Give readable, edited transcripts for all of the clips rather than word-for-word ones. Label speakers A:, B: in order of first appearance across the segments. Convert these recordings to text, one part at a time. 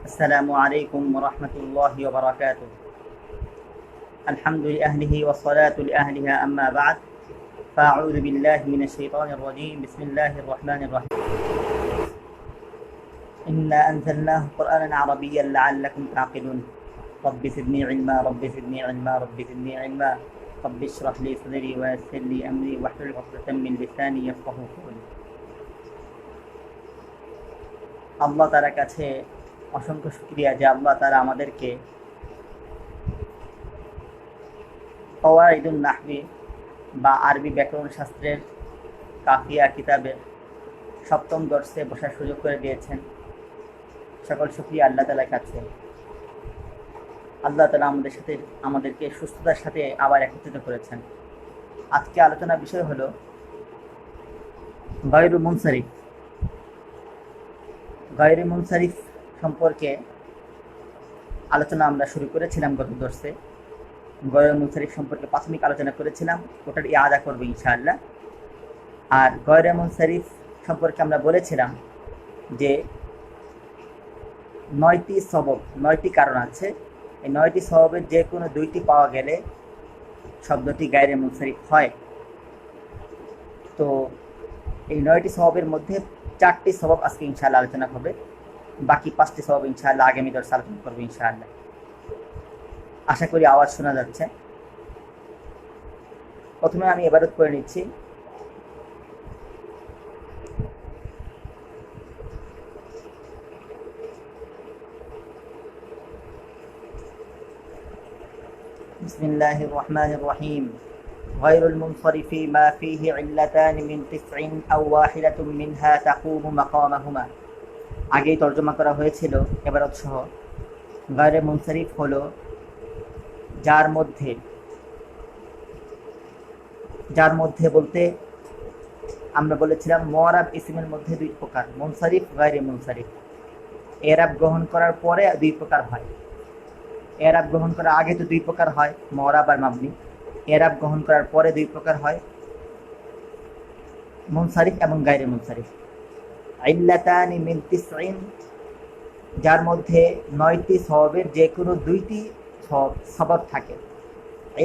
A: السلام عليكم ورحمة الله وبركاته. الحمد لأهله والصلاة لأهلها، أما بعد، فأعوذ بالله من الشيطان الرجيم. بسم الله الرحمن الرحيم. إنا أنزلناه قرآنا عربيا لعلكم تعقلون. رب زدني علما، رب زدني علما، رب زدني علما. رب اشرح لي صدري ويسر لي أمري واحلل عقدة من لساني يفقهوا قولي. আল্লাহ তাআলার কাছে অসংখ্য শুকরিয়া যে আল্লাহ তাআলা আমাদেরকে কওয়াইদুন নাহবি বা আরবি ব্যাকরণ শাস্ত্রের কাফিয়া কিতাবের সপ্তম দর্শে বসার সুযোগ করে দিয়েছেন। সকল শুকরিয়া আল্লাহ তাআলার কাছে। আল্লাহ তাআলা আমাদেরকে সুস্থতার সাথে আবার একত্রিত করেছেন। আজকে আলোচনার বিষয় হলো গায়রু মুনসারিফ। গায়রু মুনসারিফ সম্পর্কে আলোচনা আমরা শুরু করেছিলাম গত দর্শে। গায়রু মুনসারিফ সম্পর্কে প্রাথমিক আলোচনা করেছিলাম, ওটার ইআদা করবো ইনশাআল্লাহ। আর গায়রু মুনসারিফ সম্পর্কে আমরা বলেছিলাম যে 9টি সবব, 9টি কারণ আছে। এই 9টি সববের যে কোনো 2টি পাওয়া গেলে শব্দটি গায়রু মুনসারিফ হয়। তো এই 9টি সববের মধ্যে 4টি সবব আজকে ইনশাআল্লাহ আলোচনা হবে, বাকি 5টি সবব ইনশাআল্লাহ আগামী দর্শে আলোচনা করবো ইনশাআল্লাহ। আশা করি আওয়াজ শোনা যাচ্ছে। প্রথমে আমি ইবাদত করে নিচ্ছি। বিসমিল্লাহির রহমানির রহিম। গায়রুল মুনসারিফি মা ফীহি ইল্লাতান মিন তিসইন আও ওয়াহিদাতুন মিনহা তাকুমু মাকামাহুমা। আগেই তর্জমা করা হয়েছিল ইবারত সহ। গায়রে মুনসারিফ হলো যার মধ্যে বলতে আমরা বলেছিলাম মুআরাব ইসমের মধ্যে 2 প্রকার, মুনসারিফ, গায়রে মুনসারিফ। এরাব গ্রহণ করার পরে 2 প্রকার হয়। এরাব গ্রহণ করার আগে তো 2 প্রকার হয়, মুআরাব আর মাবনি। এরাব গ্রহণ করার পরে 2 প্রকার হয়, মুনসারিফ এবং গায়রে মুনসারিফ। ইল্লাতানি মিন তিসইন, যার মধ্যে 9টি সওয়াবের যে কোনো 2টি সবব থাকে।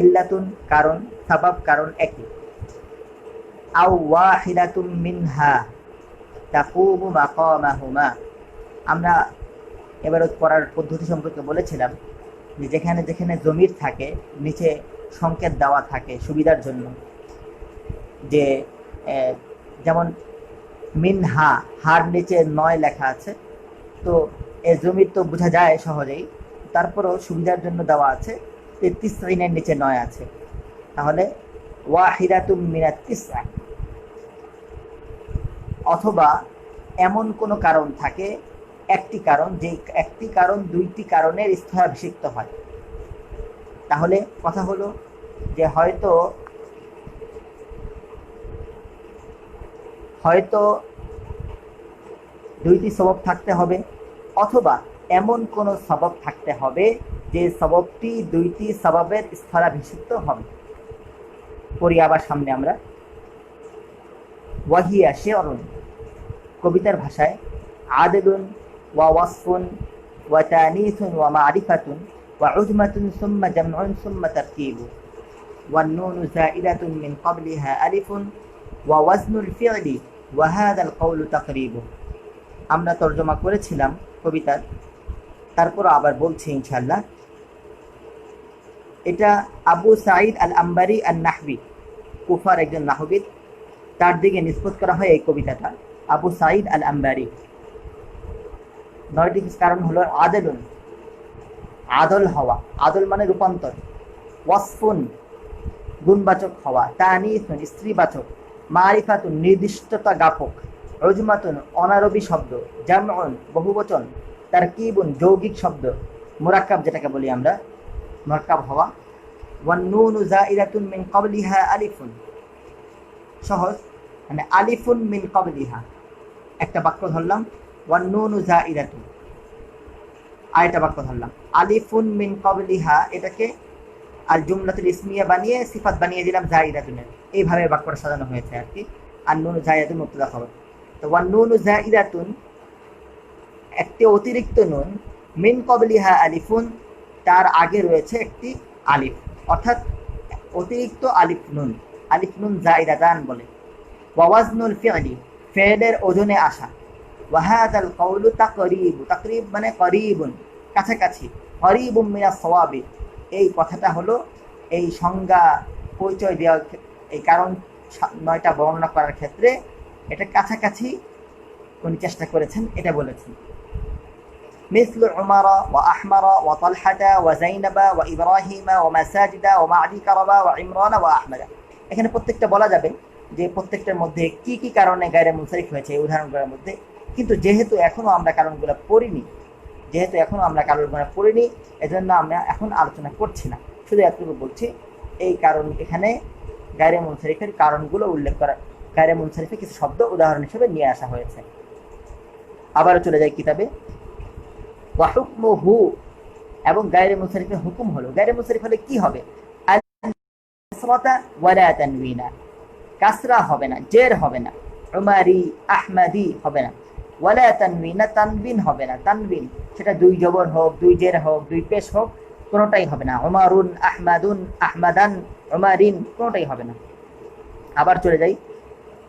A: ইল্লাতুন কারণ, সাবাব কারণ একই। আও ওয়াহিদাতুম মিনহা তাকুমু মাকামাহুমা। আমরা এবারত পড়ার পদ্ধতি সম্পর্কে বলেছিলাম যে যেখানে যেখানে জমির থাকে নিচে সংকেত দেওয়া থাকে সুবিধার জন্য, যে যেমন মিনহা, হার নিচে 9 লেখা আছে, তো এ জমির তো বোঝা যায় সহজেই, তারপরও সুবিধার জন্য দেওয়া আছে 93 নিচে 9 আছে, তাহলে ওয়াহিদাতুম মিনাত তিসআ। অথবা এমন কোনো কারণ থাকে, একটি কারণ, যে একটি কারণ 2টি কারণের স্থলাভিষিক্ত হয়। তাহলে কথা হলো যে হয়তো 2টি সবব থাকতে হবে, অথবা এমন কোনো সবব থাকতে হবে যে সববটি 2টি সববের স্থলাভিষিক্ত হবে। পড়ি আবার সামনে আমরা। ওয়াহিয়া শি'রুন, কবিতার ভাষায়, আদলুন ওয়া ওয়াসফুন ওয়া তানিসুন ওয়া মা'রিফাতুন ওয়া উজমাতুন সুম্মা জামউন সুম্মা তারকিবু ওয়ান নুনু যাইদাতুন মিন ক্বাবলিহা আলিফুন ওয়া ওয়াজনুল ফি'লি ওয়া হাযাল কওলু তাকরিবু। আমরা তরজমা করেছিলাম কবিতার, তারপর আবার বলছি ইনশাআল্লাহ। এটা আবু সাঈদ আল আম্বারি আল নাহবি, কুফার একজন নাহবিদ, তার দিকে নিসবত করা হয় এই কবিতাটা, আবু সাঈদ আল আম্বারি। 9টি কারণ হলো আদলুন, আদল হওয়া, আদল মানে রূপান্তর। ওয়াসফুন, গুণবাচক হওয়া। তানিসুন, স্ত্রীবাচক। মারিফাতুন, নির্দিষ্টতা জ্ঞাপক। উজমাতুন, অনারবি শব্দ। জামউন, বহুবচন। তারকিবুন, যৌগিক শব্দ। মুরাক্কাব, যেটাকে বলি আমরা, মুরাক্কাব হওয়া। ওয়ান নুনু যাইদাতুন মিন ক্বাবলিহা আলিফুন, সহজ, মানে আলিফুন মিন ক্বাবলিহা, একটা বাক্য ধরলাম। ওয়ান নুনু যাইদাতুন, আরেকটা বাক্য ধরলাম। আলিফুন মিন ক্বাবলিহা, এটাকে আল জুমলাতুল ইসমিয়া বানিয়ে সিফাত বানিয়ে দিলাম যাইদাতুনের। এইভাবে বাক্যটা সাজানো হয়েছে আর কি। আর নুনু যাইদাতুন মুবতাদা খবর। তো ওয়ান নুনু যাইদাতুন, একটি অতিরিক্ত নুন, মিন ক্বাবলিহা আলিফুন, তার আগে রয়েছে একটি আলিফ, অর্থাৎ অতিরিক্ত আলিফ নুন জাইদাতান বলে। ওয়া ওয়াজনুল ফি'লি, ফেলের ওজনে আসা। ওয়া হাযাল কওলু তাকরিবু, তাকরিব মানে করিবুন, কাছাকাছি। করিবুম মিনাস সাওয়াবি, এই কথাটা হলো এই সংজ্ঞা পরিচয় দেওয়ার, এই কারণ 9টা বর্ণনা করার ক্ষেত্রে এটা কাছাকাছি উনি চেষ্টা করেছেন, এটা বলেছেন। مثل عمر وأحمر وطلحة وزينب وإبراهيم ومساجد ومعدي كربا وعمران وأحمد, এখানে প্রত্যেকটা বলা যাবে যে প্রত্যেকটার মধ্যে কি কি কারণে গায়রে মুনসারিফ হয়েছে এই উদাহরণগুলোর মধ্যে, কিন্তু যেহেতু এখনো আমরা কারণগুলো পড়িনি, এজন্য আমরা এখন আলোচনা করছি না, শুধু এতটুকু বলছি এই কারণ এখানে গায়রে মুনসারিফের কারণগুলো উল্লেখ করা, গায়রে মুনসারিফের কিছু শব্দ উদাহরণ হিসেবে নিয়ে আসা হয়েছে। আবারও চলে যাই কিতাবে। ওয়া হুকমুহু, এবং গায়রে মুনসারিফের হুকুম হলো, গায়রে মুনসারিফ হলে কি হবে? আল কাসরাতা ওয়ালা তানওয়িনা, কাসরা হবে না, জের হবে না, উমারি আহমাদি হবে না, ওয়ালা তানওয়িনা, তানবিন হবে না, তানবিন সেটা 2 জবর হোক, 2 জের হোক, 2 পেশ হোক, কোনোটাই হবে না। উমারুন, আহমাদুন, আহমাদান, উমারিন, কোনোটাই হবে না। আবার চলে যাই।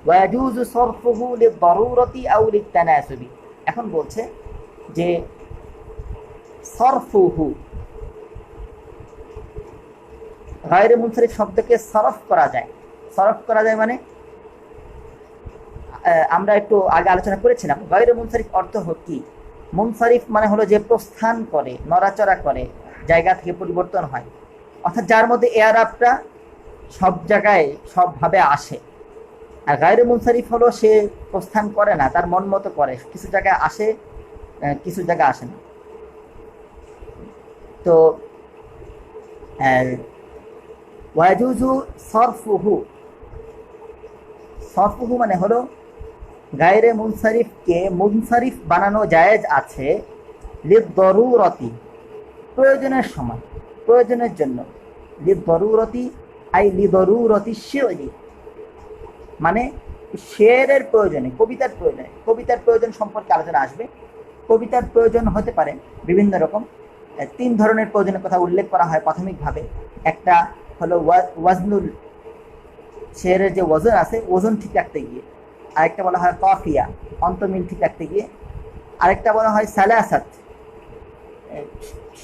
A: ওয়াজুজু সরফুহু লিদ-দারুরাতি আও লিত-তানাসুবি, এখন বলছে যে সরফুহু, গায়রে মুনসারিফ শব্দকে সরফ করা যায়। সরফ করা যায় মানে আমরা একটু আগে আলোচনা করেছিলাম গায়রে মুনসারিফ অর্থ কি। মুনসারিফ মানে হলো যে প্রস্থান করে, নড়াচড়া করে, জায়গা থেকে পরিবর্তন হয়, অর্থাৎ যার মধ্যে এয়ারাবটা সব জায়গায় সবভাবে আসে। আর গায়রে মুনসারিফ হলো সে প্রস্থান করে না, তার মন মতো করে, কিছু জায়গায় আসে, কিছু জায়গায় আসে না। তো ওয়াজুজু সরফুহু, সরফুহু মানে হলো গায়রে মুনসারিফকে মুনসারিফ বানানো জায়েজ আছে লিদ-দারুরাতি, প্রয়োজনের সময়, প্রয়োজনের জন্য। লিদ-দারুরাতি আই লিদ-দারুরাতি শি'রি, মানে শেরের প্রয়োজনে, কবিতার প্রয়োজনে। কবিতার প্রয়োজন সম্পর্কে আলোচনা আসবে। কবিতার প্রয়োজন হতে পারে বিভিন্ন রকম, 3 ধরনের প্রয়োজনের কথা উল্লেখ করা হয় প্রাথমিকভাবে। একটা হলো ওয়াজনুল, শেরের যে ওজন আছে ওজন ঠিক রাখতে গিয়ে। আরেকটা বলা হয় কাফিয়া, অন্তমিল ঠিক রাখতে গিয়ে। আরেকটা বলা হয় সালাসাত,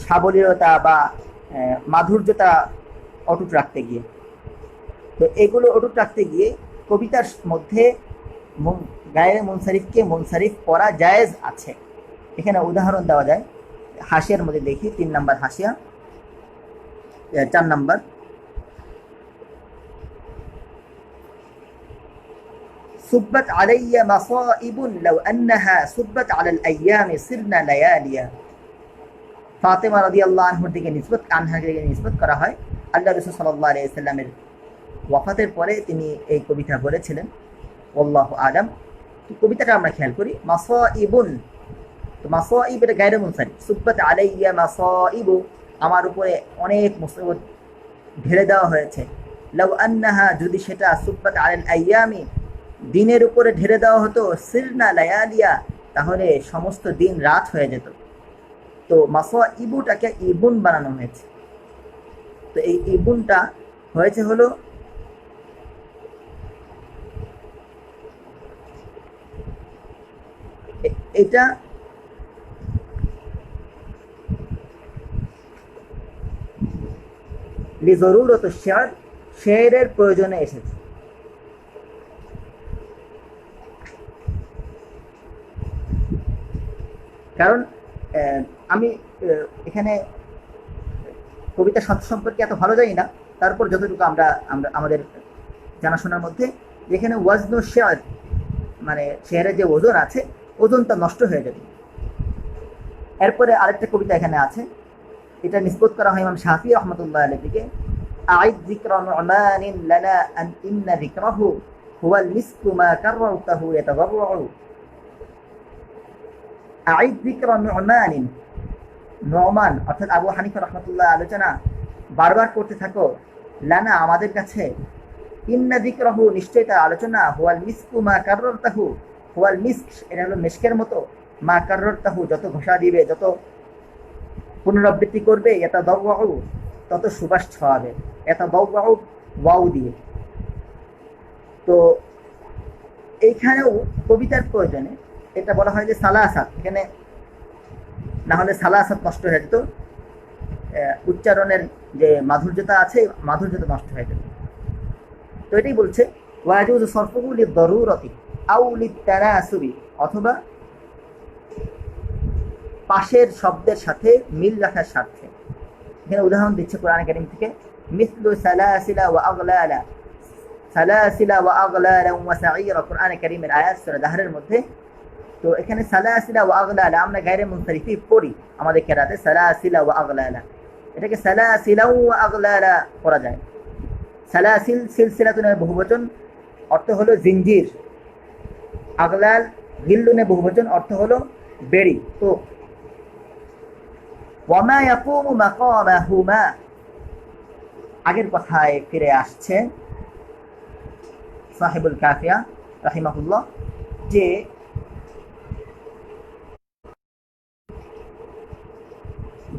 A: সাবলীলতা বা মাধুর্যতা অটুট রাখতে গিয়ে। তো এগুলো অটুট রাখতে গিয়ে কবিতার মধ্যে গায়রে মুনসারিফকে মুনসারিফ করা জায়েজ আছে। এখানে উদাহরণ দেওয়া যায়, হাসিয়ার মধ্যে দেখি 3 নম্বর হাসিয়া, 4 নম্বর। সুব্বাত আলাইয়া মাসাইবুন লাউ আন্নাহা সুব্বাত আলাল আইয়ামি সিরনা লায়ালিয়া, ফাতেমা রাদিয়াল্লাহু আনহার দিকে নিসবত করা হয়। আল্লাহ রাসূল সাল্লাল্লাহু আলাইহি ওয়াসাল্লামের ওয়াফাতের পরে তিনি এই কবিতা বলেছিলেন, আল্লাহু আলাম। তো কবিতাটা আমরা খেয়াল করি, মাসাইবুন, তো মাসাইব এটা গায়রে মুনসারিফ। সুব্বাত আলাইয়া মাসাইবু, আমার উপরে অনেক মুসিবত ঢেলে দেওয়া হয়েছে। লাউ আন্নাহা, যদি সেটা সুব্বাত আলাল আইয়ামি, দিনের উপরে ঢেলে দেওয়া হতো, সিরনা লায়ালিয়া, তাহলে সমস্ত দিন রাত হয়ে যেত। তো মাসাইবুটাকে ইবুন বানানো হয়েছে। তো এই ইবুনটা হয়েছে হলো এটা লিজরুরত শেয়ার, শেয়ারের প্রয়োজনে এসেছে। কারণ আমি এখানে কবিতা শব্দ সম্পর্কে এত ভালো জানি না, তারপর যতটুকু আমরা আমাদের জানাশোনার মধ্যে, যেখানে ওয়াজনু শেয়ার মানে শেয়ারের যে ওজন আছে, ওজনটা নষ্ট হয়ে যাবে। এরপরে আরেকটা কবিতা এখানে আছে, এটা নিসবত করা হয় ইমাম শাফি রাহমাতুল্লাহ আলাইহিকে। আইদ যিকরা নু'মানিন লানা আন ইন্না যিকরাহু হুয়াল মিসকু মা কাররাতাহু ইয়াতাদাররু। আইদ যিকরা নু'মানিন, নু'মান অর্থাৎ আবু হানিফা রাহমাতুল্লাহ আলোচনা বারবার করতে থাকো, লানা আমাদের কাছে, ইন্না যিকরাহু নিশ্চয়ই তার আলোচনা, হুয়াল মিসকু মা কাররাতাহু, হুয়াল মিস্ক এটা হলো মিস্কের মতো, মা কাররাতাহু যত ঘষা দিবে, যত পুনরাবৃত্তি করবে, এটা দাওয়াউ তত সুবাস ছড়াবে, এটা দাওয়াউ ওয়াও দিয়ে। তো এইখানেও কবিতার প্রয়োজনে এটা বলা হয় যে সালাসাত, এখানে না হলে সালাসাত নষ্ট হয়ে যেত, উচ্চারণের যে মাধুর্যতা আছে মাধুর্যতা নষ্ট হয়ে যেত। তো এটাই বলছে ওয়াজুজু সরফুহু লিদ-দারুরাতি আও লিত-তানাসুবি, অথবা পাশের শব্দের সাথে মিল রাখার স্বার্থে। এখানে উদাহরণ দিচ্ছে কোরআন কারীম থেকে, মিসলু সালাসিলা ওয়া আগলালা, সালাসিলা ওয়া আগলালা ওয়া সাঈরা, কোরআন কারীমের আয়াত সূরা দাহরের মধ্যে। তো এখানে সালাসিলা ওয়া আগলালা আমরা গায়রে মুনসারিফি পড়ি আমাদের কেরাতে, সালাসিলা ওয়া আগলালা, এটাকে সালাসিলা ওয়া আগলালা পড়া যায়। সালাসিল সিলসিলাতুনের বহুবচন, অর্থ হলো জিঞ্জির। আগলাল গিল্লুনে বহুবচন, অর্থ হলো বেড়ি। তো ওয়ামা ইয়াকুমু মাকামাহুমা, আগের কথায় ফিরে আসছে সাহিবুল কাফিয়া রাহিমাহুল্লাহ, যে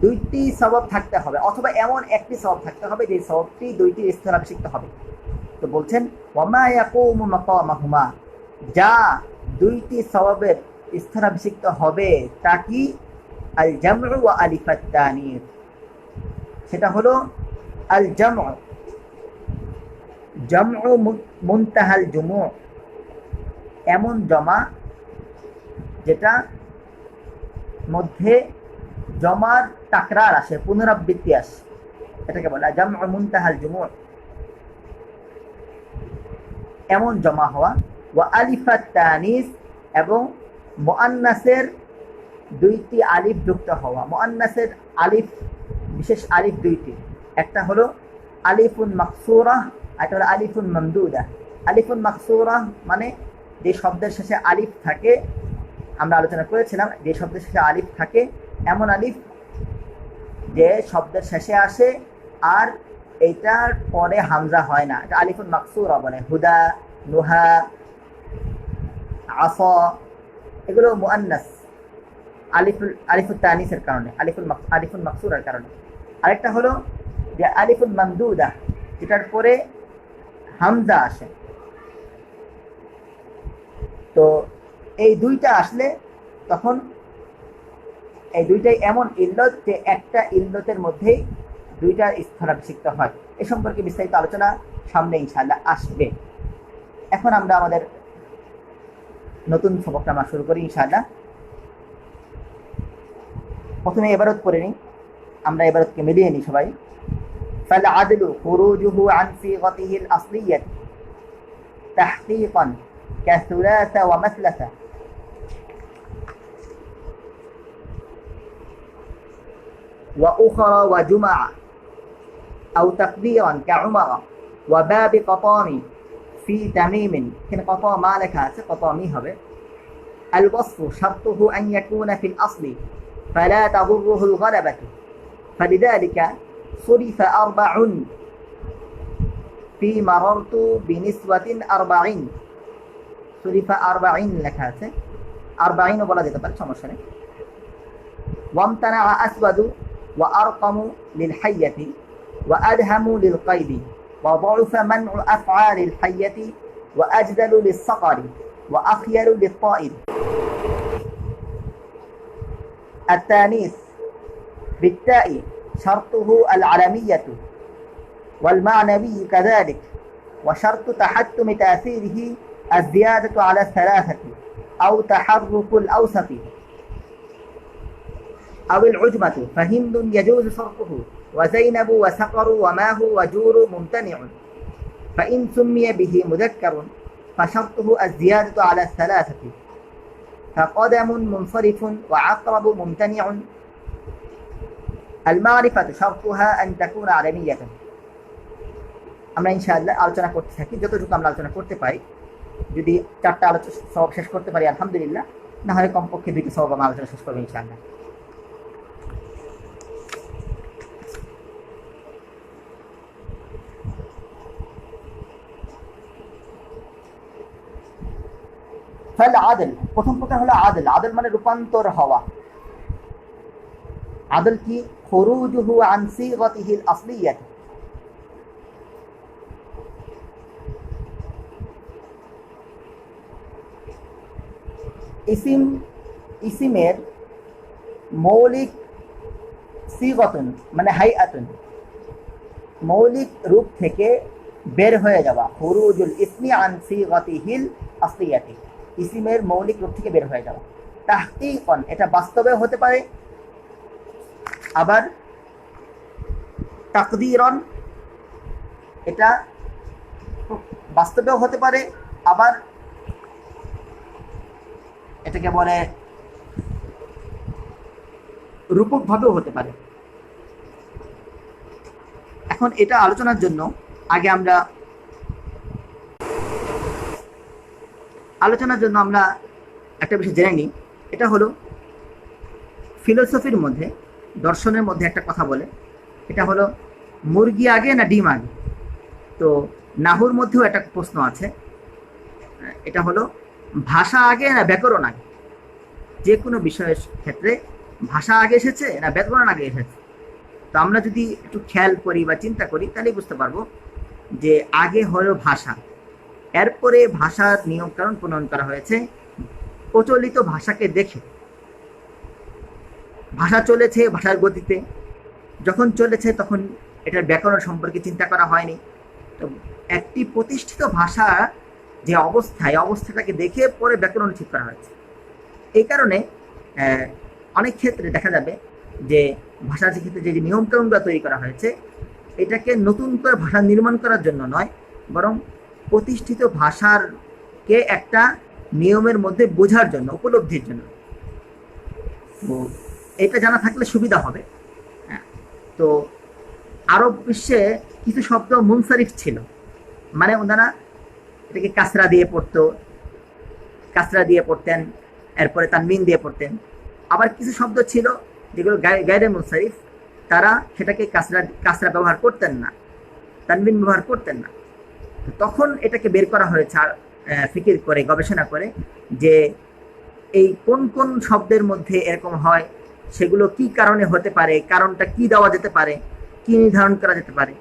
A: দুইটি সবব থাকতে হবে, অথবা এমন একটি সবব থাকতে হবে যে সববটি দুইটি স্থলাভিষিক্ত হবে। তো বলছেন ওয়ামা ইয়াকুমু মাকামাহুমা, যা দুইটি সববের স্থলাভিষিক্ত হবে তা কি? আল জামউ ওয়া আলিফাত তানিস, সেটা হলো আল জামউ, জামউ মুনতাহাল জুমু, এমন জমা যেটা মধ্যে জমার তাকরার আসে, পুনরাবৃত্তি আসে, এটাকে বলা জামউ মুনতাহাল জুমু, এমন জমা হওয়া। ওয়া আলিফাত তানিস, এবং মুআন্নাসের দুইটি আলিফ যুক্ত হওয়া। মুআন্নাসের আলিফ, বিশেষ আলিফ দুইটি, একটা হলো আলিফুন মাকসুরা, একটা হলো আলিফুন মামদুদা। আলিফুন মাকসুরা মানে যে শব্দের শেষে আলিফ থাকে, আমরা আলোচনা করেছিলাম যে শব্দের শেষে আলিফ থাকে, এমন আলিফ যে শব্দের শেষে আসে আর এইটার পরে হামজা হয় না, এটা আলিফুন মাকসুরা বলে। হুদা, নুহা, আসা, এগুলো মুআন্নাস আলিফুত তানিসের কারণে, আলিফুন মাকসুরার কারণে। আরেকটা হলো যে আলিফুন মামদুদা, যেটার পরে হামজা আসে। তো এই দুইটা আসলে তখন এই দুইটাই এমন ইল্লত যে একটা ইল্লতের মধ্যেই দুইটা স্থলাভিষিক্ত হয়। এ সম্পর্কে বিস্তারিত আলোচনা সামনে ইনশাআল্লাহ আসবে। এখন আমরা আমাদের নতুন সবকটা আমরা শুরু করি ইনশাআল্লাহ। প্রথমে ইবারত পড়ে নিই, আমরা ইবারতকে মিলিয়ে নিই সবাই। ফাল আদলু খুরুজুহু আন সিগাতিহি আল আসলিয়াহ তাহকীকান কাসুলাসা ওয়া মাসলাসা ওয়া উখরা ওয়া জুমআ আও তাকদীরান কাউমারা ওয়া বাবি কাতামি ফি তামিমিন, এখানে কতা মা লেখা আছে, কতামি হবে। আল ওয়াসফু শারতুহু আন ইয়াকুনা ফিল আসলি فلا تضره الغلبة فلذلك صرف 40 في مررت بنسوة 40 صرف 40 লেখা আছে, 40 বলা যেতে পারে, সমস্যা নেই। وامتنع أسود وأرقم للحية وأدهم للقيد وضعف منع أفعال الحية وأجدل للصقر وأخيل للطائر. التانيث بالتاء شرطه العلمية والمعنوي كذلك، وشرط تحتم تأثيره الزيادة على الثلاثة أو تحرك الأوسط أو العجمة، فهند يجوز صرفه وزينب وسقر وماه وجور ممتنع، فإن سمي به مذكر فشرطه الزيادة على الثلاثة، فقدم منصرف وعقرب ممتنع. المعرفة شرطها أن تكون علمية. আমরা ইনশাআল্লাহ আলোচনা করতে থাকি, যতটুকু আমরা আলোচনা করতে পারি। যদি 4টা আলোচনা সব শেষ করতে পারি আলহামদুলিল্লাহ, না হলে কমপক্ষে 2টি সব আমরা আলোচনা শেষ করবো ইনশাআল্লাহ। ফাল আদল, প্রথম প্রকার হলো আদল। আদল মানে রূপান্তর হওয়া। আদল কি? খুরুজুহু আন সিগাতিহিল আসলিয়াত, ইসিমের মৌলিক সিগতুন মানে হাইআতুন, মৌলিক রূপ থেকে বের হয়ে যাওয়া। খুরুজুল ইসমি আন সিগাতিহিল আসলিয়াতি, ইসিমের মৌলিক রূপ থেকে বের হয়ে যাওয়া। তাহকিকন, এটা বাস্তবে হতে পারে, আবার তাকদীরন, এটা বাস্তবেও হতে পারে, আবার এটাকে বলে রূপকভাবেও হতে পারে। এখন এটা আলোচনার জন্য আগে আমরা একটা বিষয় জেনে নিই। এটা হলো ফিলোসফির মধ্যে, দর্শনের মধ্যে একটা কথা বলে, এটা হলো মুরগি আগে না ডিম আগে। তো নাহুর মধ্যেও একটা প্রশ্ন আছে, এটা হলো ভাষা আগে না ব্যাকরণ আগে। যে কোনো বিষয়ের ক্ষেত্রে ভাষা আগে এসেছে না ব্যাকরণ আগে এসেছে। তো আমরা যদি একটু খেয়াল করি বা চিন্তা করি তাহলে বুঝতে পারবো যে আগে হলো ভাষা, এরপরে ভাষার নিয়মকানুন প্রণয়ন করা হয়েছে প্রচলিত ভাষাকে দেখে। ভাষা চলেছে ভাষার গতিতে, যখন চলেছে তখন এটার ব্যাকরণ সম্পর্কে চিন্তা করা হয়নি। তো একটি প্রতিষ্ঠিত ভাষা যে অবস্থাটাকে দেখে পরে ব্যাকরণ ঠিক করা হয়েছে। এই কারণে অনেক ক্ষেত্রে দেখা যাবে যে ভাষার ক্ষেত্রে যে নিয়মকানুনগুলো তৈরি করা হয়েছে, এটাকে নতুন করে ভাষা নির্মাণ করার জন্য নয়, বরং প্রতিষ্ঠিত ভাষারকে একটা নিয়মের মধ্যে বোঝার জন্য, উপলব্ধির জন্য। তো এটা জানা থাকলে সুবিধা হবে। তো আরব বিশ্বে কিছু শব্দ মুনসারিফ ছিল, মানে ওনারা এটাকে কাসরা দিয়ে পড়তেন, এরপরে তানবিন দিয়ে পড়তেন। আবার কিছু শব্দ ছিল যেগুলো গায়রে মুনসারিফ, তারা সেটাকে কাসরা ব্যবহার করতেন না, তানবিন ব্যবহার করতেন না। তখন এটাকে বের করা হয়েছে ফিকির করে, গবেষণা করে, যে এই কোন কোন শব্দের মধ্যে এরকম হয়, সেগুলো কি কারণে হতে পারে, কারণটা কি দেওয়া যেতে পারে, কি নির্ধারণ করা যেতে পারে।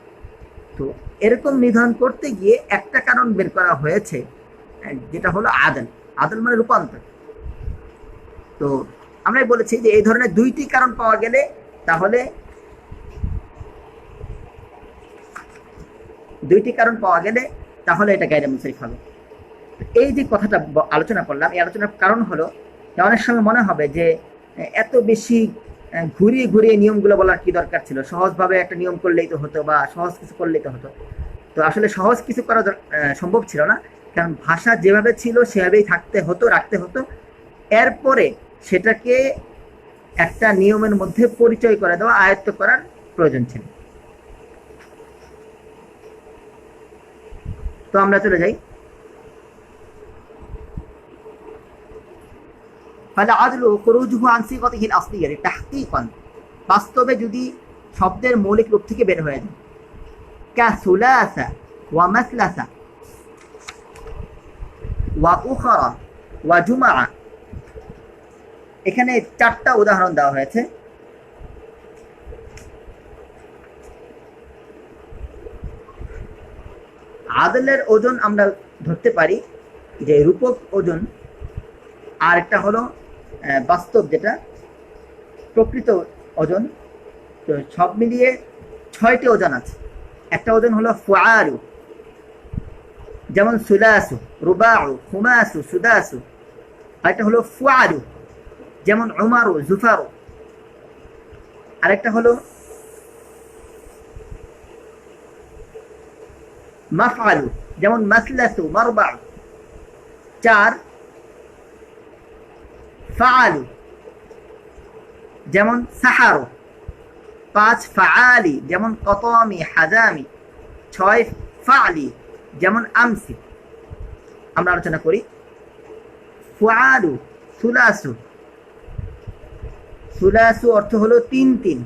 A: তো এরকম নির্ধারণ করতে গিয়ে একটা কারণ বের করা হয়েছে, যেটা হলো আদল মানে রূপান্তর। তো আমরাই বলেছি যে এই ধরনের দুইটি কারণ পাওয়া গেলে তাহলে এটা গায়রে মুনসারিফ হবে। এই যে কথাটা আলোচনা করলাম, এই আলোচনার কারণ হলো যে অনেক সময় মনে হবে যে এত বেশি ঘুরিয়ে ঘুরিয়ে নিয়মগুলো বলার কি দরকার ছিল, সহজভাবে একটা নিয়ম করলেই তো হতো, বা সহজ কিছু করলেই তো হতো। তো আসলে সহজ কিছু করা সম্ভব ছিল না, কারণ ভাষা যেভাবে ছিল সেভাবেই রাখতে হতো। এরপরে সেটাকে একটা নিয়মের মধ্যে পরিচয় করে দেওয়া, আয়ত্ত করার প্রয়োজন ছিল। তো আমরা চলে যাই। বাস্তবে যদি শব্দের মৌলিক রূপ থেকে বের হয়ে যায়, কাসুলাসা ওয়া মাসলাসা ওয়া উখরা ওয়া জুমআ, এখানে 4টা উদাহরণ দেওয়া হয়েছে। আদলের ওজন আমরা ধরতে পারি যে রূপক ওজন, আর একটা হলো বাস্তব, যেটা প্রকৃত ওজন। তো সব মিলিয়ে 6টি ওজন আছে। একটা ওজন হলো ফুআলু, যেমন সুলাসু, রুবাউ, খুমাসু, সুদাসু। আরেকটা হলো ফুআলু, যেমন উমারু, জুফারু। আরেকটা হলো মাফআলু, যেমন মাসলাসু, মারবাউ। 4 ফাআলু, যেমন সাহারু। 5 ফাআলি, যেমন কতামি, হাজামি। 6 ফাআলি, যেমন আমসি। আমরা আলোচনা করি। ফুআলু, সুলাসু অর্থ হলো 3 3,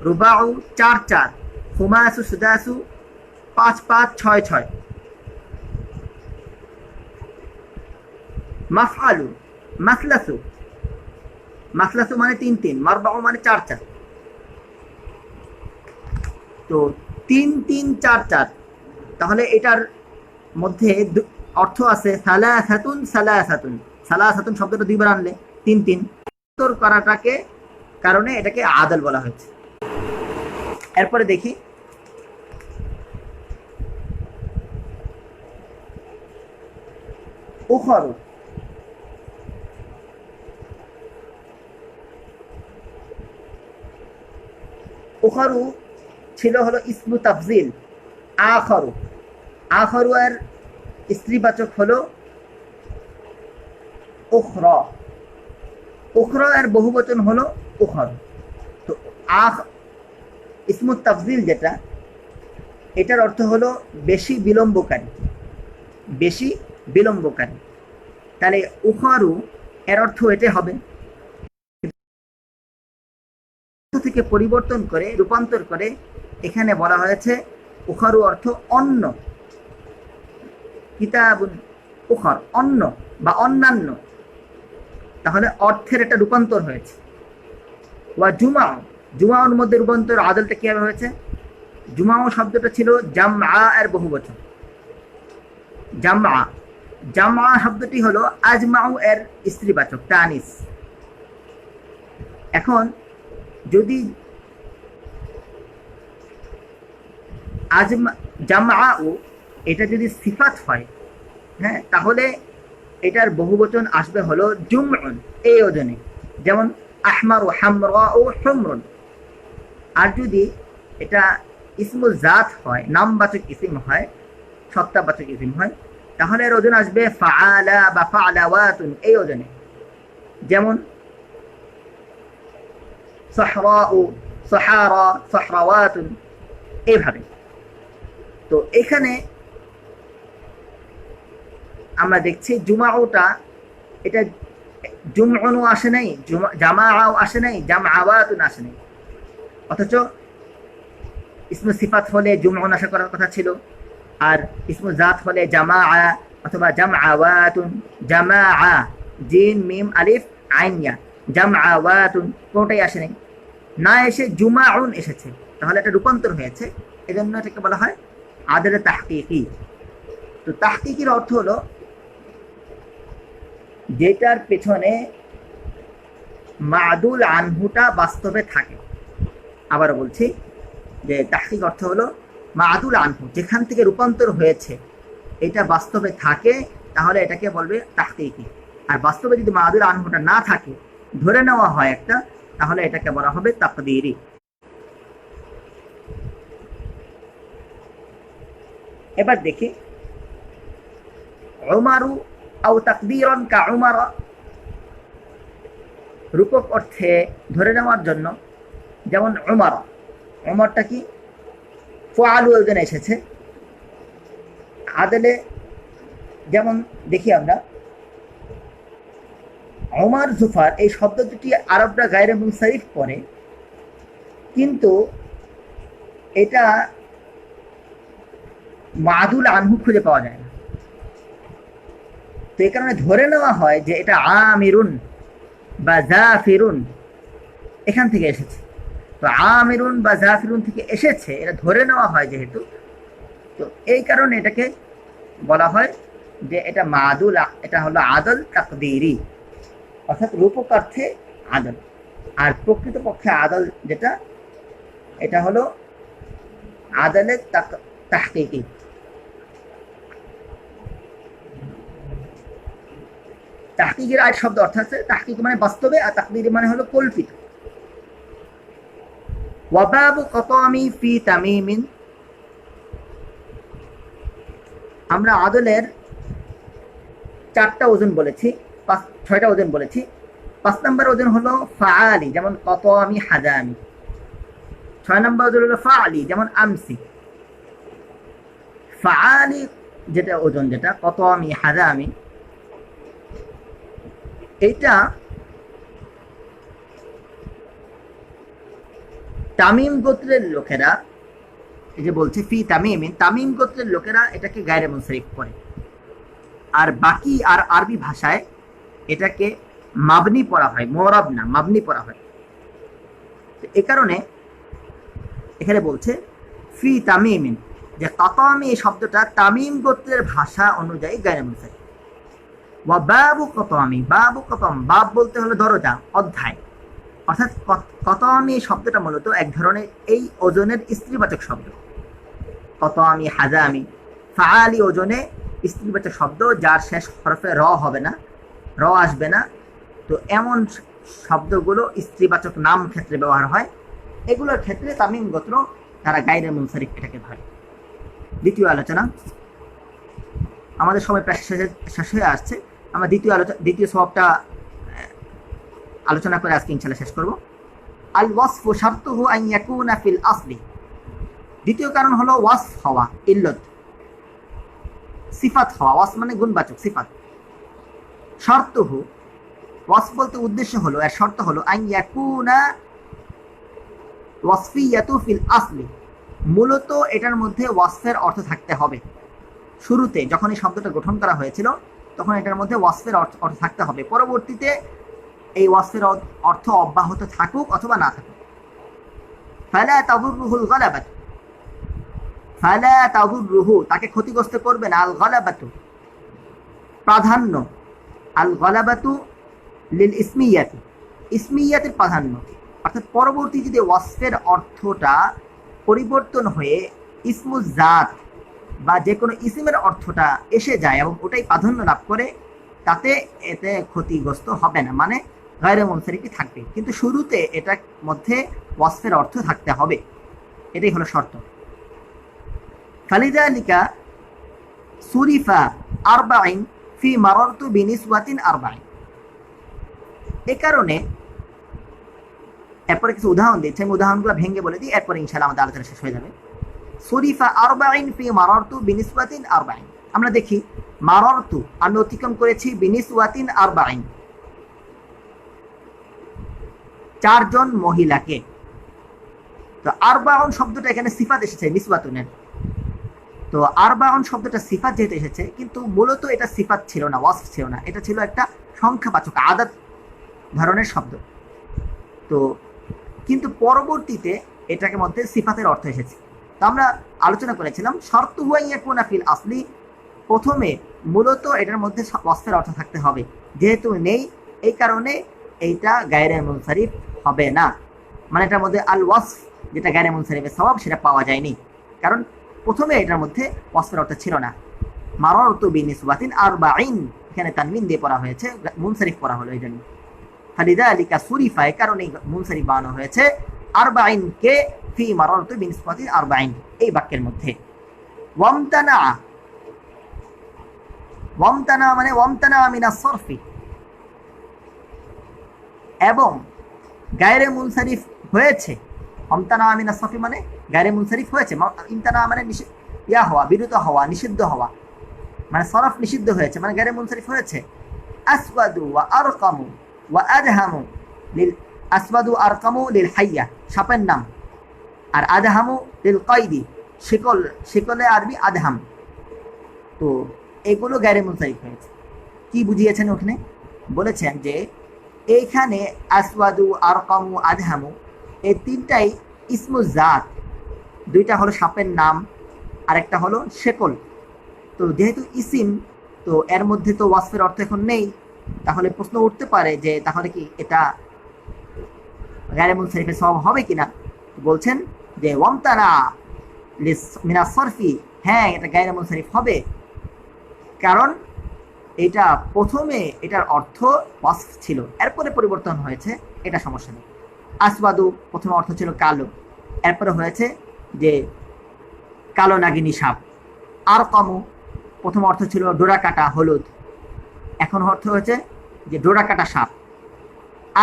A: রুবাউ 4 4, খুমাসু, সুদাসু 5 5 6 6। মাফআলু, মাসলাসু মাসলাসু মানে 3 3, মারবাউ মানে 4 4। তো 3 3 4 4, তাহলে এটার মধ্যে অর্থ আছে সালাসাতুন সালাসাতুন। সালাসাতুন শব্দটা দুইবার আনলে 3 3 উত্তর করাটাকে কারণে এটাকে আদল বলা হয়েছে। এরপরে দেখি উখরু। উখরু ছিল হলো ইসমু তাফজিল। আখরু, আখরু এর স্ত্রীবাচক হলো উখরা। উখরা এর বহুবচন হলো উখর। তো ইসমু তাফজিল যেটা, এটার অর্থ হলো বেশি বিলম্বকারী, বেশি বিলম্বকারী। তাহলে উখরু এর অর্থ এটা হবে, থেকে পরিবর্তন করে রূপান্তর করে এখানে বলা হয়েছে উখরু অর্থ অন্য। কিতাবুন উখর, অন্য বা অন্যান্য, তাহলে অর্থের একটা রূপান্তর হয়েছে। ওয়া জুমা, জুমাউর মধ্যে রূপান্তর আদলটা কিভাবে হয়েছে? জুমাউ শব্দটা ছিল জামআ এর বহুবচন। জামআ, জামআ শব্দটি হলো আজমাউ এর স্ত্রীবাচক তানিস। এখন যদি জামআউ এটা যদি সিফাত হয়, হ্যাঁ, তাহলে এটার বহুবচন আসবে হলো জুমউন, এই ওজনে, যেমন আহমারু হামরাউ হুমরুন। আর যদি এটা ইসমুল জাত হয়, নামবাচক ইসিম হয়, সত্তাবাচক ইসিম হয়, তাহলে এর ওজন আসবে ফাআলা বা ফাআলাওয়াতুন, এই ওজনে, যেমন সাহরাউ, সাহারা, সাহরাওয়াতুন, এইভাবে। তো এখানে আমরা দেখছি জুমাউটা, এটা জুমউনও আসে নাই, জামাআও আসে নাই, জামআওয়াতুন আসে নাই। অথচ ইসমু সিফাত হলে জুমউন আশা করার কথা ছিল, আর ইসমু জাত হলে জামাআ অথবা জামআওয়াতুন। জামাআ, জিম মিম আলিফ আইন ইয়া, জামআওয়াতুন কোনটাই আসে নাই, না এসে জুমাউন এসেছে, তাহলে এটা রূপান্তর হয়েছে। এজন্য এটাকে বলা হয় আদলে তাহকিকি। তো তাহকিকির অর্থ হলো যেটার পেছনে মাদুল আনহুটা বাস্তবে থাকে। আবারও বলছি যে তাহকিক অর্থ হলো মাদুল আনহু, যেখান থেকে রূপান্তর হয়েছে এটা বাস্তবে থাকে, তাহলে এটাকে বলবে তাহকিকি। আর বাস্তবে যদি মাদুল আনহুটা না থাকে, ধরে নেওয়া হয় একটা, তাহলে এটাকে বলা হবে তাকদীরি। এবার দেখি উমারু আও তাকদীরান কা উমারা, রূপক অর্থে ধরে নেওয়ার জন্য, যেমন উমারা, উমরটা কি ফাআলু ওজনে এসেছে। আদলে যেমন দেখি আমরা উমার জুফার, এই শব্দ দুটি আরবরা গায়রে মুনসারিফ করে, কিন্তু এটা মাদুল আনহু খুঁজে পাওয়া যায় না। তো এই কারণে ধরে নেওয়া হয় যে এটা আমিরুন বা জাফিরুন এখান থেকে এসেছে। তো আমিরুন বা জাফিরুন থেকে এসেছে, এটা ধরে নেওয়া হয় যেহেতু, তো এই কারণে এটাকে বলা হয় যে এটা মাদুল, এটা হলো আদল তাকদীরি, অর্থাৎ রূপক অর্থে আদল। আর প্রকৃতপক্ষে আদল যেটা, এটা হলো আদলে তাহকিকি। তাহকিকের আরেক শব্দ অর্থ আছে, তাহকিক মানে বাস্তবে, আর তাকদীরি মানে হলো কল্পিত। ওয়াবাবু কতামি ফি তামিমিন, আমরা আদলের 4টা ওজন বলেছি, 6টা ওজন বলেছি। 5 নম্বর ওজন হলো ফাআলি, যেমন কতামি হাজামি। 6 নম্বর ওজন হলো ফাআলি, যেমন আমসি। ফাআলি যেটা ওজন, যেটা কতামি হাজামি, এটা তামিম গোত্রের লোকেরা, এই যে বলছে ফি তামিমিন, তামিম গোত্রের লোকেরা এটাকে গায়রে মুনসারিফ করে। আর বাকি আর আরবি ভাষায় এটাকে মাবনি পড়া হয়, মোরাব না, মাবনি পড়া হয়। এ কারণে এখানে বলছে ফি তামিমিন, যে কাতামি এই শব্দটা তামিম গোত্রের ভাষা অনুযায়ী গায়রে মুনসারিফ। ওয়া বাবু কাতামি, বাবু কাতাম, বাব বলতে হলো দরজা, অধ্যায়, অর্থাৎ কাতামি এই শব্দটা মূলত এক ধরনের এই ওজনের স্ত্রীবাচক শব্দ। কাতামি, হাজামি, ফাআলি ওজনে স্ত্রীবাচক শব্দ, যার শেষ হরফে র হবে না, র আসবে না। তো এমন শব্দগুলো স্ত্রীবাচক নাম ক্ষেত্রে ব্যবহার হয়, এগুলোর ক্ষেত্রে তামিম গোত্র তারা গায়রে মুনসারিফ এটাকে ধরে। দ্বিতীয় আলোচনা, আমাদের সময় প্রায় শেষ হয়ে আসছে, আমরা দ্বিতীয় সওয়াবটা আলোচনা করে আজকে ইনশাআল্লাহ শেষ করব। আল ওয়াসফু শারতুহু আন ইয়াকুনা ফিল আসলি, দ্বিতীয় কারণ হলো ওয়াসফ হওয়া, ইল্লত, সিফাত হওয়া, ওয়াসফ মানে গুণবাচক সিফাত। শারতুহু, ওয়াসফ বলতে উদ্দেশ্য হলো, এর শর্ত হলো আন ইয়াকুনা ওয়াসফিয়াতু ফিল আসলি, মূলত এটার মধ্যে ওয়াসফের অর্থ থাকতে হবে। শুরুতে যখন এই শব্দটা গঠন করা হয়েছিল তখন এটার মধ্যে ওয়াসফের অর্থ থাকতে হবে, পরবর্তীতে এই ওয়াসফের অর্থ অব্যাহত থাকুক অথবা না থাকুক। ফালা তাদুররুহুল গালাবাত, ফালা তাদুররুহু, তাকে ক্ষতিগ্রস্ত করবে না, আল গালাবাতু প্রাধান্য, আল গালাবাতু লিল ইসমিয়াতি, ইসমিয়াতের প্রাধান্য, অর্থাৎ পরবর্তী যদি ওয়াসফের অর্থটা পরিবর্তন হয়ে ইসমুজ জাত বা যে কোনো ইসিমের অর্থটা এসে যায় এবং ওটাই প্রাধান্য লাভ করে, তাতে এতে ক্ষতিগ্রস্ত হবে না, মানে গায়রে মুনসারিফই থাকবে, কিন্তু শুরুতে এটার মধ্যে ওয়াসফের অর্থ থাকতে হবে, এটাই হলো শর্ত। ফালিযালিকা সুরিফা আরবাইন ফি মারারতু বিনিসওয়াতিন আরবাইন, এ কারণে এরপরে কিছু উদাহরণ দিচ্ছে, আমি উদাহরণগুলো ভেঙে বলে দিই, এরপরে ইনশাআল্লাহ আমাদের আলোচনা শেষ হয়ে যাবে। সুরিফা আরবাইন ফি মারারতু বিনিসওয়াতিন আরবাইন, আমরা দেখি মারারতু আমি অতিক্রম করেছি, বিনিসওয়াতিন আরবাইন 4 জন মহিলাকে। তো আরবাউন শব্দটা এখানে সিফাত এসেছে নিসওয়াতুনের, তো আরবাউন শব্দটা সিফাত যেহেতু এসেছে, কিন্তু মূলত এটা সিফাত ছিল না, ওয়াসফ ছিল না, এটা ছিল একটা সংখ্যাবাচক আদাত ধরনের শব্দ। তো কিন্তু পরবর্তীতে এটাকে মধ্যে সিফাতের অর্থ এসেছে। তো আমরা আলোচনা করেছিলাম শর্ত হুয়া ইয়াকুনা ফিল আসলি, প্রথমে মূলত এটার মধ্যে ওয়াসফের অর্থ থাকতে হবে, যেহেতু নেই এই কারণে এইটা গায়রে মুনসারিফ হবে না, মানে এটার মধ্যে আল ওয়াসফ যেটা গায়রে মুনসারিফের সওয়াব সেটা পাওয়া যায়নি, কারণ প্রথমে এটার মধ্যে ওয়াসফের অর্থ ছিল না। মারারতু বিনিসওয়াতিন আরবাইন, এখানে তানবিন দিয়ে পড়া হয়েছে, মুনসারিফ পড়া হলো এই জন্য। ফালিযালিকা সুরিফা, এই কারণে মুনসারিফ বানানো হয়েছে আরবাইন কে ফি মারারতু বিনিসওয়াতিন আরবাইন এই বাক্যের মধ্যে। ওয়ামতানা, ওয়ামতানা মানে ওয়ামতানা মিনাস সরফি, এবং গায়রে মুনসারিফ হয়েছে, ওয়ামতানা মিনাস সরফি মানে গায়রে মুনসারিফ হয়েছে, ইমতানা মানে ইয়া হওয়া, বিরত হওয়া, নিষিদ্ধ হওয়া, মানে সরফ নিষিদ্ধ হয়েছে, মানে গায়রে মুনসারিফ হয়েছে। আসওয়াদু ওয়া আরকামু ওয়া আদহামু লিল, আসওয়াদু আরকামু লিল হাইয়া সাপের নাম, আর আদহামু লিল কয়দি শিকল, শিকলে আরবি আদহাম। তো এগুলো গায়রে মুনসারিফ হয়েছে। কি বুঝিয়েছেন ওখানে? বলেছেন যে এইখানে আসওয়াদু আরকামু আদহামু এই তিনটাই ইসমু জাত, দুইটা হলো সাপের নাম আর একটা হলো শেকল। তো যেহেতু ইসিম, তো এর মধ্যে তো ওয়াসফের অর্থ এখন নেই, তাহলে প্রশ্ন উঠতে পারে যে তাহলে কি এটা গায়রে মুনসারিফের সওয়াব হবে কিনা। বলছেন যে ওয়ামতানা মিনাস সরফি, হ্যাঁ এটা গায়রে মুনসারিফ হবে, কারণ এটা প্রথমে এটার অর্থ ওয়াসফ ছিল, এরপরে পরিবর্তন হয়েছে, এটা সমস্যা নেই। আসওয়াদু প্রথমে অর্থ ছিল কালো, এরপরে হয়েছে যে কালো নাগিনী সাপ। আরকামু প্রথম অর্থ ছিল ডোরা কাটা হলুদ, এখন অর্থ হয়েছে যে ডোরা কাটা সাপ।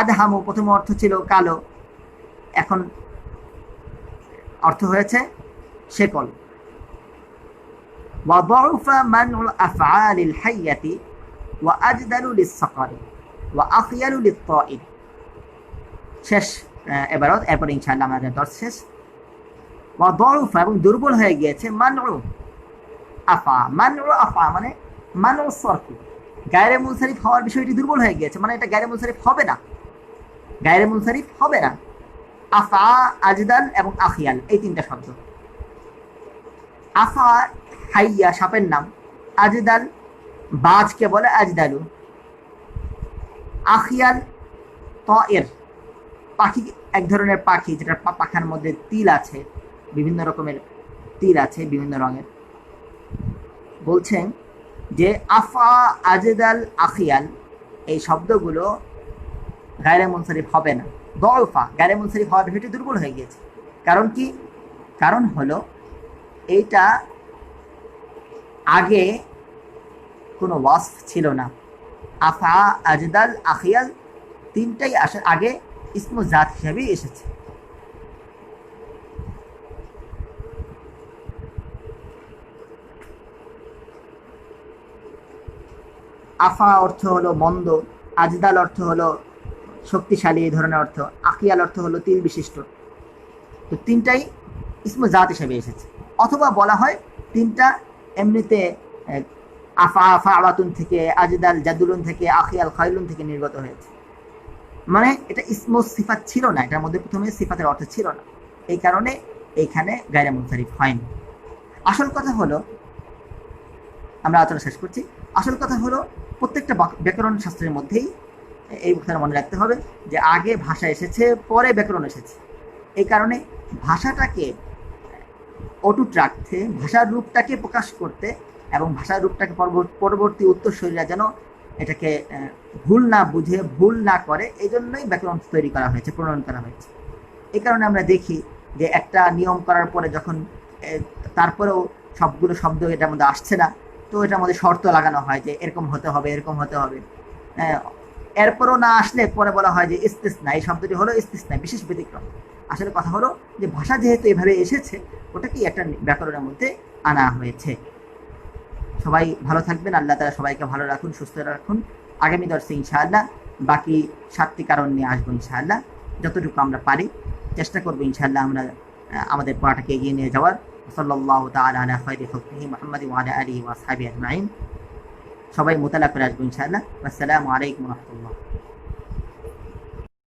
A: আদহামু প্রথম অর্থ ছিল কালো, এখন অর্থ হয়েছে শেকল। وضعف منع أفعال الحية وأجدل للصقر وأخيل للطائر। শেষ এবারত, এরপর ইনশাআল্লাহ আমাদের দর্শ শেষ। وضعف এবং দুর্বল হয়ে গিয়েছে, মানউ আফা, মানউ আফা মানে মানউ সরফি, গায়রে মুনসারিফ হওয়ার বিষয়টি দুর্বল হয়ে গিয়েছে, মানে এটা গায়রে মুনসারিফ হবে না, গায়রে মুনসারিফ হবে না। আফা, আজদাল এবং আখিয়াল, এই তিনটা শব্দ। আফা হাইয়া সাপের নাম, আজদাল বাজকে বলে আজদালু, আখিয়াল তয়ের পাখি, এক ধরনের পাখি যেটা পাখার মধ্যে তিল আছে, বিভিন্ন রকমের তিল আছে বিভিন্ন রঙের। বলছেন যে আফা, আজদাল, আখিয়াল এই শব্দগুলো গায়রে মুনসারিফ হবে না। দফা গায়রে মুনসারিফ হওয়ার বিষয়টি দুর্বল হয়ে গিয়েছে। কারণ কি? কারণ হলো এইটা আগে কোনো ওয়াসফ ছিল না। আফা, আজদাল, আখিয়াল তিনটাই আসার আগে ইসমু জাত হিসাবেই এসেছে। আফা অর্থ হলো মন্দ, আজদাল অর্থ হলো শক্তিশালী, এই ধরনের অর্থ, আকিয়াল অর্থ হলো তিল বিশিষ্ট। তো তিনটাই ইসমু জাত হিসেবে এসেছে। অথবা বলা হয় তিনটা এমনিতে আফা, আফা আবাতুন থেকে, আজদাল জাদুলুন থেকে, আখিয়াল খাইলুন থেকে নির্গত হয়েছে। মানে এটা ইসমু সিফাত ছিল না, এটার মধ্যে প্রথমে সিফাতের অর্থ ছিল না, এই কারণে এইখানে গায়রে মুনসারিফ হয়নি। আসল কথা হলো, আমরা আলোচনা শেষ করছি, আসল কথা হলো প্রত্যেকটা ব্যাকরণ শাস্ত্রের মধ্যেই এই কথাটা মনে রাখতে হবে যে আগে ভাষা এসেছে, পরে ব্যাকরণ এসেছে। এই কারণে ভাষাটাকে অটুট রাখতে, ভাষার রূপটাকে প্রকাশ করতে এবং ভাষার রূপটাকে পরবর্তী উত্তরসূরিরা যেন এটাকে ভুল না বুঝে, ভুল না করে, এই জন্যই ব্যাকরণ তৈরি করা হয়েছে, প্রণয়ন করা হয়েছে। এই কারণে আমরা দেখি যে একটা নিয়ম করার পরে যখন তারপরেও সবগুলো শব্দ এটার মধ্যে আসছে না, তো এটার মধ্যে শর্ত লাগানো হয় যে এরকম হতে হবে, এরকম হতে হবে। এরপরও না আসলে পরে বলা হয় যে ইস্তিসনা, এই শব্দটি হলো ইস্তিসনা, বিশেষ ব্যতিক্রম। আসলে কথা হলো যে ভাষা যেহেতু এভাবে এসেছে, ওটাকেই একটা ব্যাকরণের মধ্যে আনা হয়েছে। সবাই ভালো থাকবেন, আল্লাহ তাআলা সবাইকে ভালো রাখুন, সুস্থ রাখুন। আগামী দর্শে ইনশাআল্লাহ বাকি 7টি কারণ নিয়ে আসবো ইনশাআল্লাহ। যতটুকু আমরা পারি চেষ্টা করবো ইনশাআল্লাহ আমরা আমাদের পড়াটাকে এগিয়ে নিয়ে যাওয়ার। সাল্লাল্লাহু তাআলা আলা খায়রি খালকিহি মুহাম্মাদ ওয়া আলা আলিহি ওয়া আসহাবিহি আজমাইন। সবাই মোতালা করে আসবো ইনশাআল্লাহ। আসসালামু আলাইকুম ওয়া রাহমাতুল্লাহ।